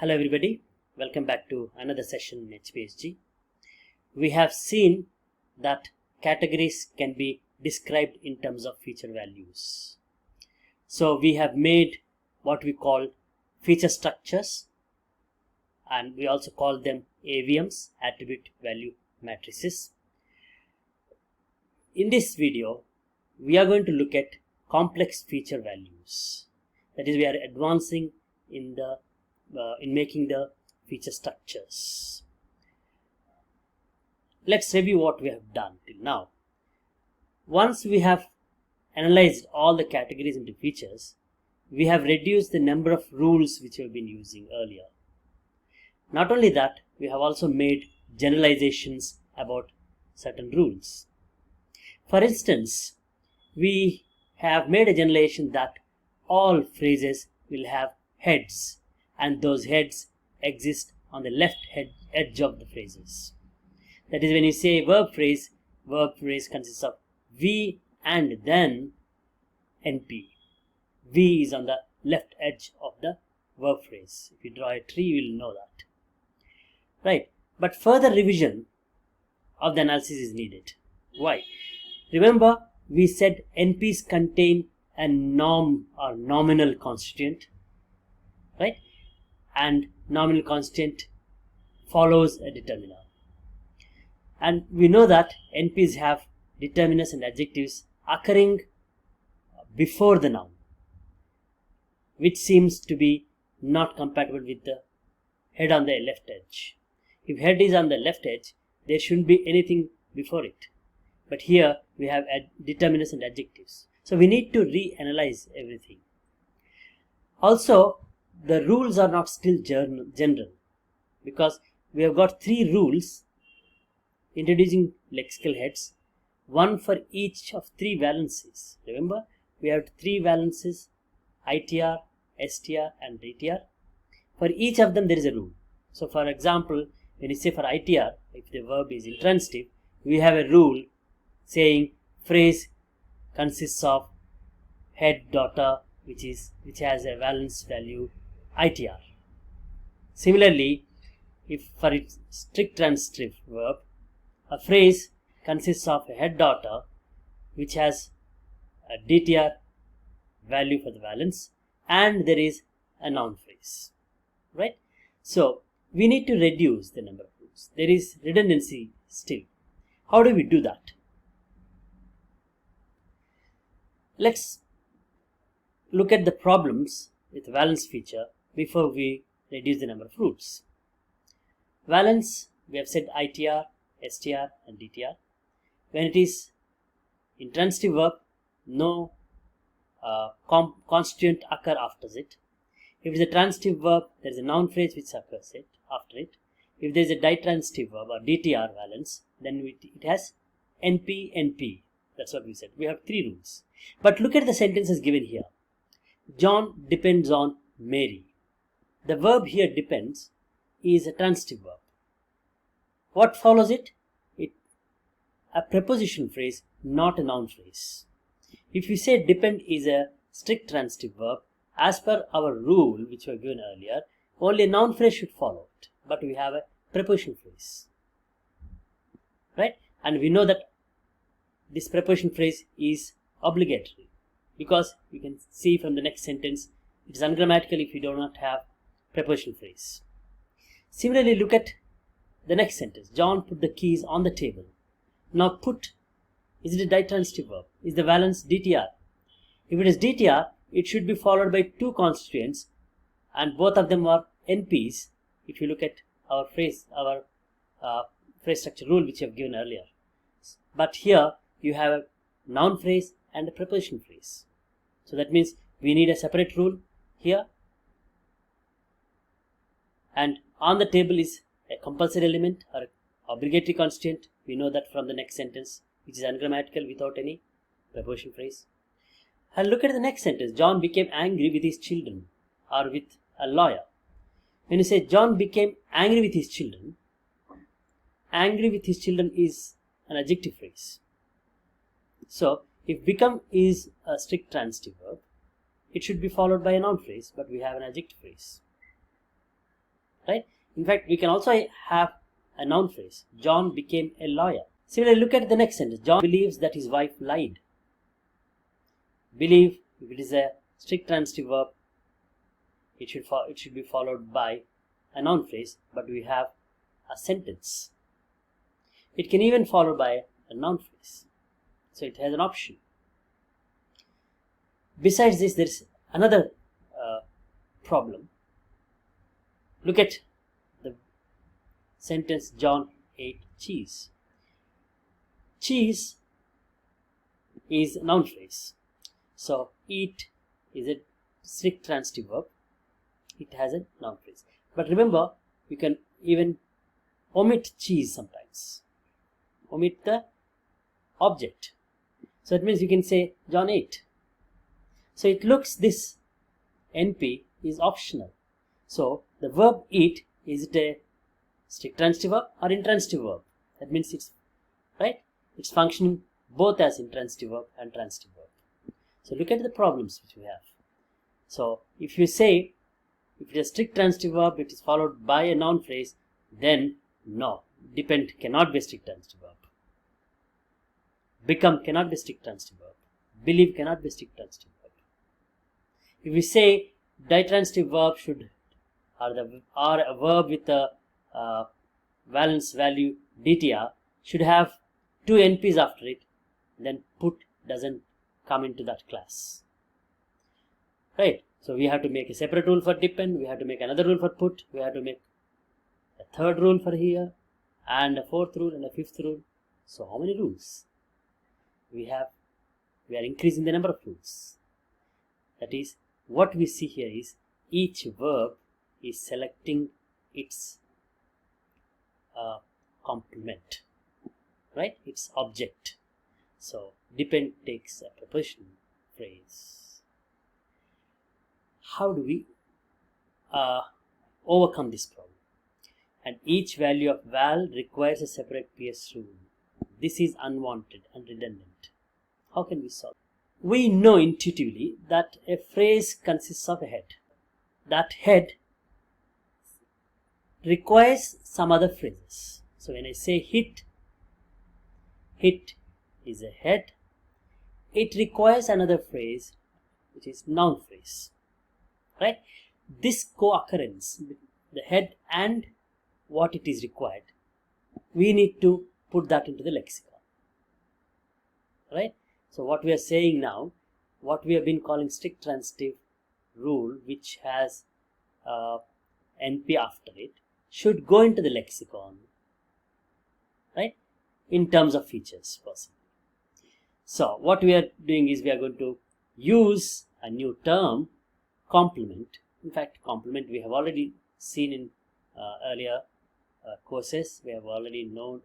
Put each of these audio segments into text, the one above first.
Hello everybody, welcome back to another session in HPSG. We have seen that categories can be described in terms of feature values. So we have made what we call feature structures, and we also call them AVMs, attribute value matrices. In this video, we are going to look at complex feature values. That is, we are advancing in making the feature structures. Let's review what we have done till now. Once we have analyzed all the categories into features, we have reduced the number of rules which we have been using earlier. Not only that, we have also made generalizations about certain rules. For instance, we have made a generalization that all phrases will have heads, and those heads exist on the left edge of the phrases. That is, when you say verb phrase consists of V and then NP. V is on the left edge of the verb phrase. If you draw a tree, you will know that. Right. But further revision of the analysis is needed. Why? Remember, we said NPs contain a norm or nominal constituent, right? And nominal constituent follows a determiner. And we know that NPs have determiners and adjectives occurring before the noun, which seems to be not compatible with the head on the left edge. If head is on the left edge, there shouldn't be anything before it. But here we have determiners and adjectives. So we need to reanalyze everything. Also, the rules are not still general, because we have got 3 rules introducing lexical heads, one for each of 3 valencies. Remember, we have 3 valencies: ITR, STR and DTR. For each of them there is a rule. So for example, when you say for ITR, if the verb is intransitive, we have a rule saying phrase consists of head daughter, which has a valence value ITR. Similarly, if for its strict transitive verb, a phrase consists of a head daughter which has a DTR value for the valence, and there is a noun phrase, right? So we need to reduce the number of rules. There is redundancy still. How do we do that? Let's look at the problems with valence feature before we reduce the number of rules. Valence, we have said ITR, STR and DTR. When it is intransitive verb, no constituent occur after it. If it is a transitive verb, there is a noun phrase which occurs after it. If there is a ditransitive verb or DTR valence, then it has NP, NP. That's what we said. We have 3 rules. But look at the sentences given here. John depends on Mary. The verb here depends is a transitive verb. What follows it? A preposition phrase, not a noun phrase. If you say depend is a strict transitive verb, as per our rule which we have given earlier, only a noun phrase should follow it. But we have a preposition phrase, right? And we know that this preposition phrase is obligatory, because you can see from the next sentence it is ungrammatical if you do not have preposition phrase. Similarly, look at the next sentence. John put the keys on the table. Now put, is it a ditransitive verb? Is the valence DTR? If it is DTR, it should be followed by 2 constituents, and both of them are NPs. If you look at our phrase structure rule which we have given earlier. But here you have a noun phrase and a preposition phrase. So that means we need a separate rule here. And on the table is a compulsory element or obligatory constituent. We know that from the next sentence, which is ungrammatical without any preposition phrase. And look at the next sentence. John became angry with his children, or with a lawyer. When you say John became angry with his children, angry with his children is an adjective phrase. So if become is a strict transitive verb, it should be followed by a noun phrase, but we have an adjective phrase. right? In fact, we can also have a noun phrase. John became a lawyer. Similarly, look at the next sentence. John believes that his wife lied. Believe, if it is a strict transitive verb, it should be followed by a noun phrase, but we have a sentence. It can even follow by a noun phrase, so it has an option. Besides this, there is another problem. Look at the sentence, John ate cheese. Cheese is a noun phrase. So eat is a strict transitive verb. It has a noun phrase. But remember, you can even omit cheese sometimes. Omit the object. So it means you can say John ate. So it looks this NP is optional. So the verb eat, is it a strict transitive verb or intransitive verb? That means it's right. It's functioning both as intransitive verb and transitive verb. So look at the problems which we have. So if you say, if it is a strict transitive verb, it is followed by a noun phrase, then no, depend cannot be a strict transitive verb. Become cannot be a strict transitive verb. Believe cannot be a strict transitive verb. If we say ditransitive verb should, or a verb with a valence value dtr should have two NPs after it, then put doesn't come into that class. Right? So we have to make a separate rule for depend, we have to make another rule for put, we have to make a third rule for here, and a fourth rule and a fifth rule. So how many rules? We are increasing the number of rules. That is, what we see here is each verb is selecting its complement, right? Its object. So depend takes a preposition phrase. How do we overcome this problem? And each value of val requires a separate PS rule. This is unwanted and redundant. How can we solve? We know intuitively that a phrase consists of a head. That head requires some other phrases. So when I say hit is a head. It requires another phrase, which is noun phrase. Right? This co-occurrence, the head and what it is required, we need to put that into the lexicon. Right? So what we are saying now, what we have been calling strict transitive rule, which has NP after it, should go into the lexicon, right? In terms of features, possibly. So what we are doing is we are going to use a new term, complement. In fact, complement we have already seen in earlier courses. We already know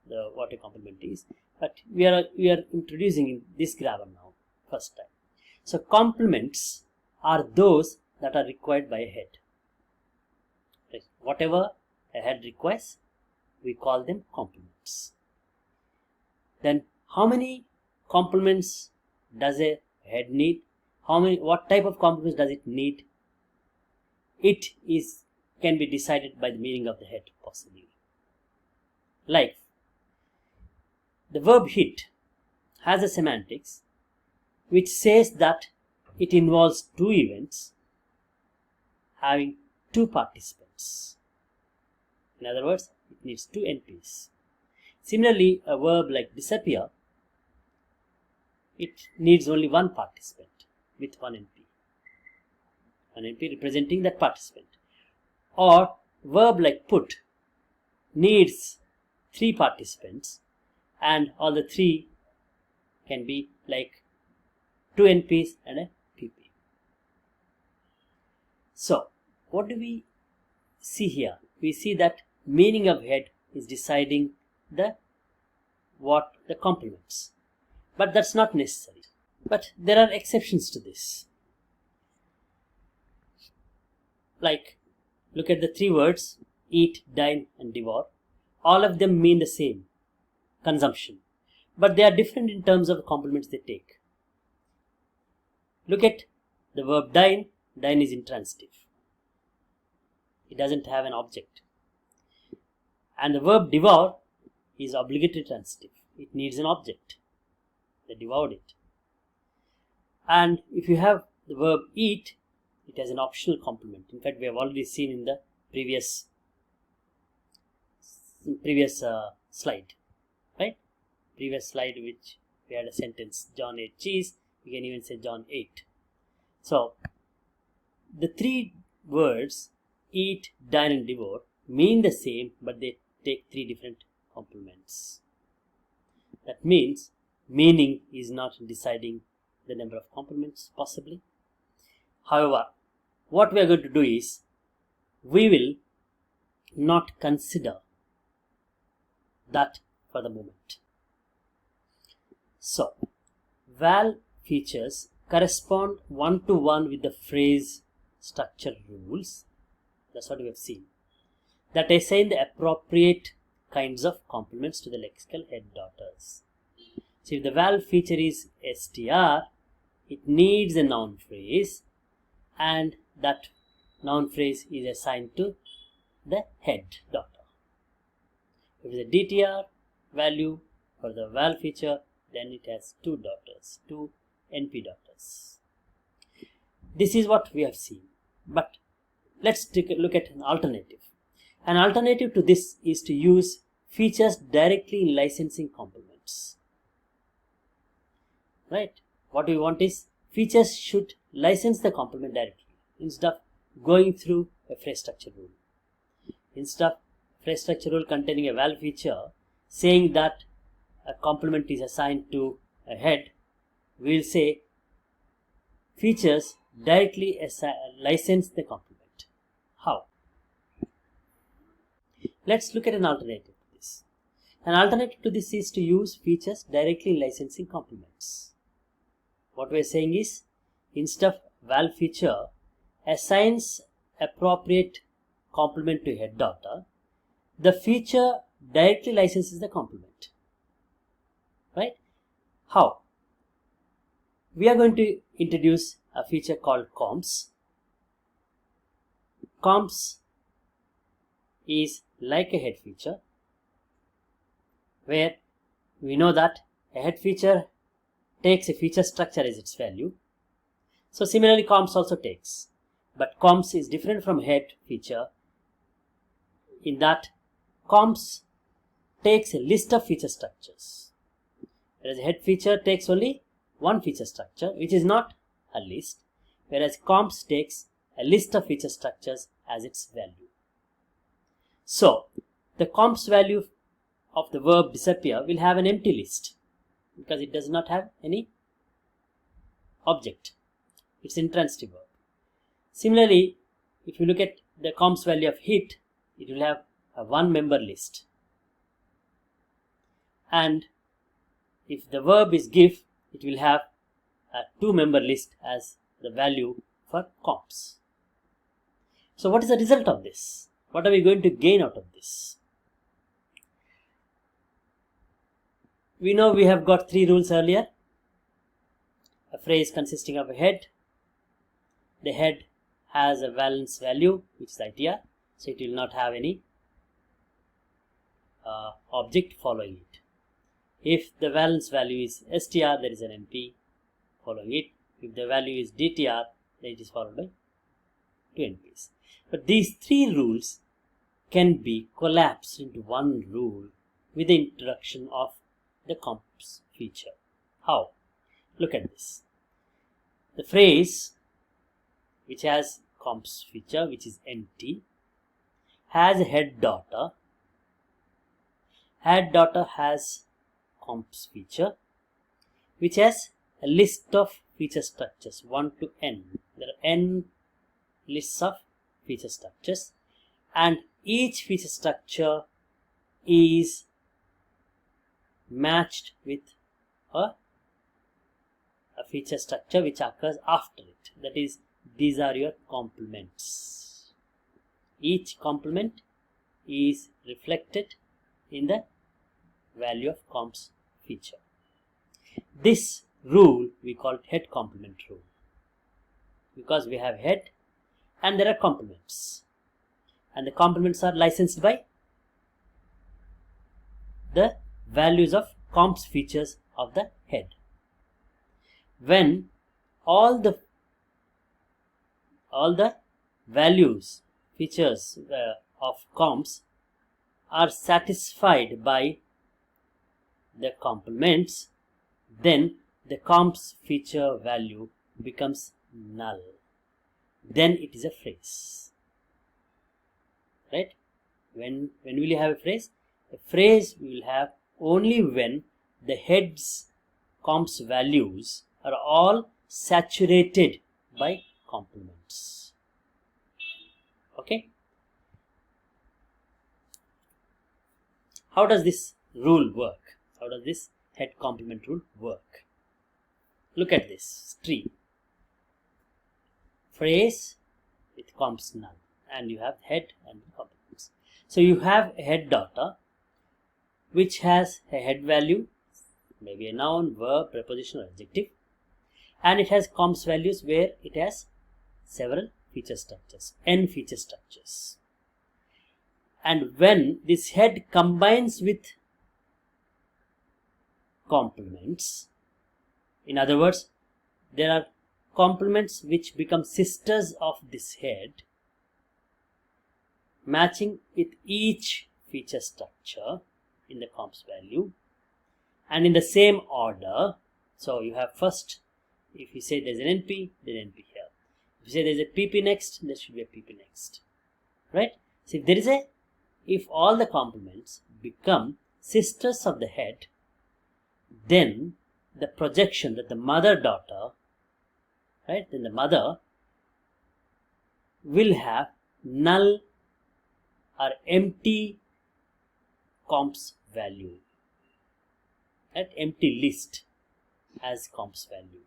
what a complement is, but we are introducing in this grammar now, first time. So complements are those that are required by a head. Right? Whatever a head requires, we call them complements. Then how many complements does a head need? What type of complements does it need? It can be decided by the meaning of the head, possibly. Like the verb hit has a semantics which says that it involves two events having two participants. In other words, it needs two NPs. Similarly, a verb like disappear, it needs only one participant with one NP. One NP representing that participant. Or verb like put needs three participants, and all the three can be like two NPs and a PP. So what do we see here? We see that meaning of head is deciding what the complements, but that's not necessary. But there are exceptions to this. Like, look at the three words, eat, dine and devour. All of them mean the same, consumption, but they are different in terms of the complements they take. Look at the verb dine. Dine is intransitive. It doesn't have an object. And the verb devour is obligatory transitive. It needs an object. They devoured it. And if you have the verb eat, it has an optional complement. In fact, we have already seen in the previous slide, right? Previous slide, which we had a sentence, John ate cheese. You can even say John ate. So the three words eat, dine, and devour mean the same, but they take three different complements. That means meaning is not deciding the number of complements possibly. However, what we are going to do is we will not consider that for the moment. So, val features correspond one-to-one with the phrase structure rules. That's what we have seen. That assign the appropriate kinds of complements to the lexical head daughters. So if the val feature is str, it needs a noun phrase, and that noun phrase is assigned to the head daughter. If it is a DTR value for the val feature, then it has two daughters, two NP daughters. This is what we have seen. But let's take a look at an alternative. An alternative to this is to use features directly in licensing complements. Right? What we want is features should license the complement directly instead of going through a phrase structure rule. Instead of phrase structure rule containing a val feature saying that a complement is assigned to a head, we will say features directly license the complement. How? Let's look at an alternative to this. An alternative to this is to use features directly in licensing complements. What we are saying is, instead of val feature assigns appropriate complement to head daughter, the feature directly licenses the complement. Right? How? We are going to introduce a feature called comps. Comps is like a head feature, where we know that a head feature takes a feature structure as its value. So similarly, comps also takes. But comps is different from head feature in that comps takes a list of feature structures, whereas a head feature takes only one feature structure, which is not a list, whereas comps takes a list of feature structures as its value. So the comps value of the verb disappear will have an empty list because it does not have any object. It's intransitive verb. Similarly, if you look at the comps value of hit, it will have a one member list. And if the verb is give, it will have a two member list as the value for comps. So what is the result of this? What are we going to gain out of this? We know we have got three rules earlier. A phrase consisting of a head. The head has a valence value, which is ITR, so it will not have any object following it. If the valence value is STR, there is an MP following it. If the value is DTR, then it is followed by two NPs. But these three rules can be collapsed into one rule with the introduction of the comps feature. How? Look at this. The phrase which has comps feature, which is empty, has a head daughter. Head daughter has comps feature, which has a list of feature structures 1 to n. There are n lists of feature structures, and each feature structure is matched with a feature structure which occurs after it. That is, these are your complements. Each complement is reflected in the value of comps feature. This rule we call head complement rule, because we have head and there are complements. and the complements are licensed by the values of comps features of the head. When all the values features of comps are satisfied by the complements, then the comps feature value becomes null. Then it is a phrase. Right? When will you have a phrase? A phrase we will have only when the head's comps values are all saturated by complements. Okay? How does this rule work? How does this head complement rule work? Look at this tree. Phrase with comps null, and you have head and complements. So you have a head daughter which has a head value, maybe a noun, verb, preposition or adjective, and it has comps values where it has several feature structures, n feature structures. And when this head combines with complements, in other words, there are complements which become sisters of this head, matching with each feature structure in the comps value and in the same order. So you have first, if you say there's an NP, then NP here. If you say there's a PP next, there should be a PP next. Right? So if all the complements become sisters of the head, then the projection that the mother-daughter, right, then the mother will have null or empty comps value, right, empty list as comps value.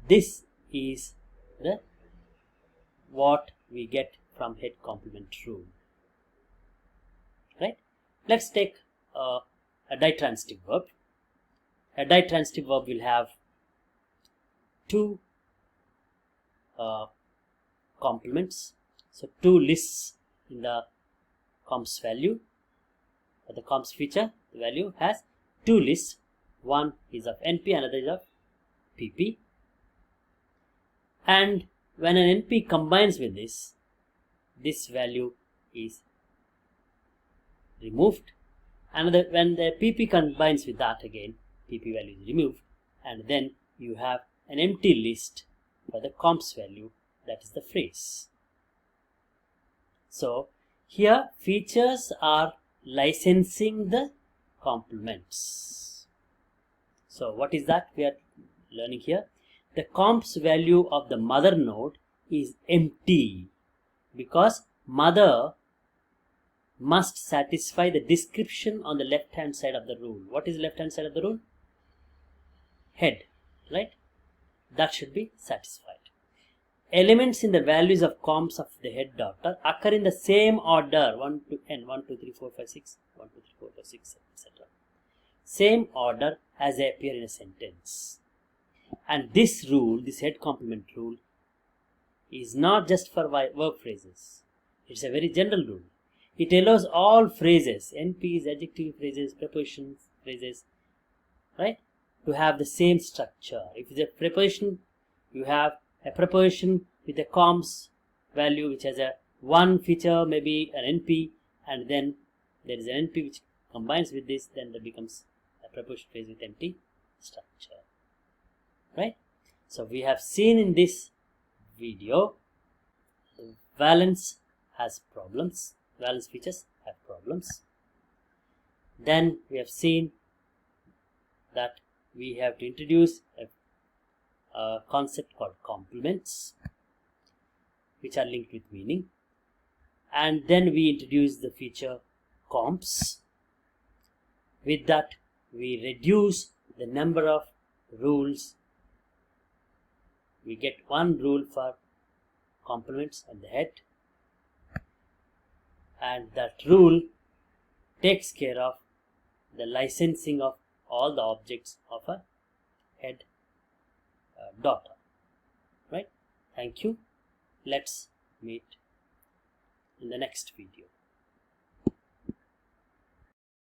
This is what we get from head complement rule. Right? Let's take a ditransitive verb. A ditransitive verb will have two complements, so two lists in the comps value. The comps feature, the value has two lists. One is of NP, another is of PP. And when an NP combines with this value is removed. Another, when the PP combines with that, again PP value is removed, and then you have an empty list for the comps value, that is the phrase. So here features are licensing the complements. So what is that we are learning here? The comps value of the mother node is empty because mother must satisfy the description on the left hand side of the rule. What is left hand side of the rule? Head, right? That should be satisfied. Elements in the values of comps of the head daughter occur in the same order, 1 to n, 1, 2, 3, 4, 5, 6, 1, 2, 3, 4, 5, 6, etc. Same order as they appear in a sentence. And this rule, this head complement rule, is not just for verb phrases. It's a very general rule. It allows all phrases, NPs, adjective phrases, preposition phrases, right, to have the same structure. If it's a preposition, you have a preposition with a comps value which has a one feature, maybe an NP, and then there is an NP which combines with this, then that becomes a preposition phrase with empty structure. Right? So we have seen in this video the valence has problems. Valence features have problems. Then we have seen that we have to introduce a concept called complements, which are linked with meaning. And then we introduce the feature comps. With that, we reduce the number of rules. We get one rule for complements and the head, and that rule takes care of the licensing of all the objects of a head daughter. Right? Thank you. Let's meet in the next video.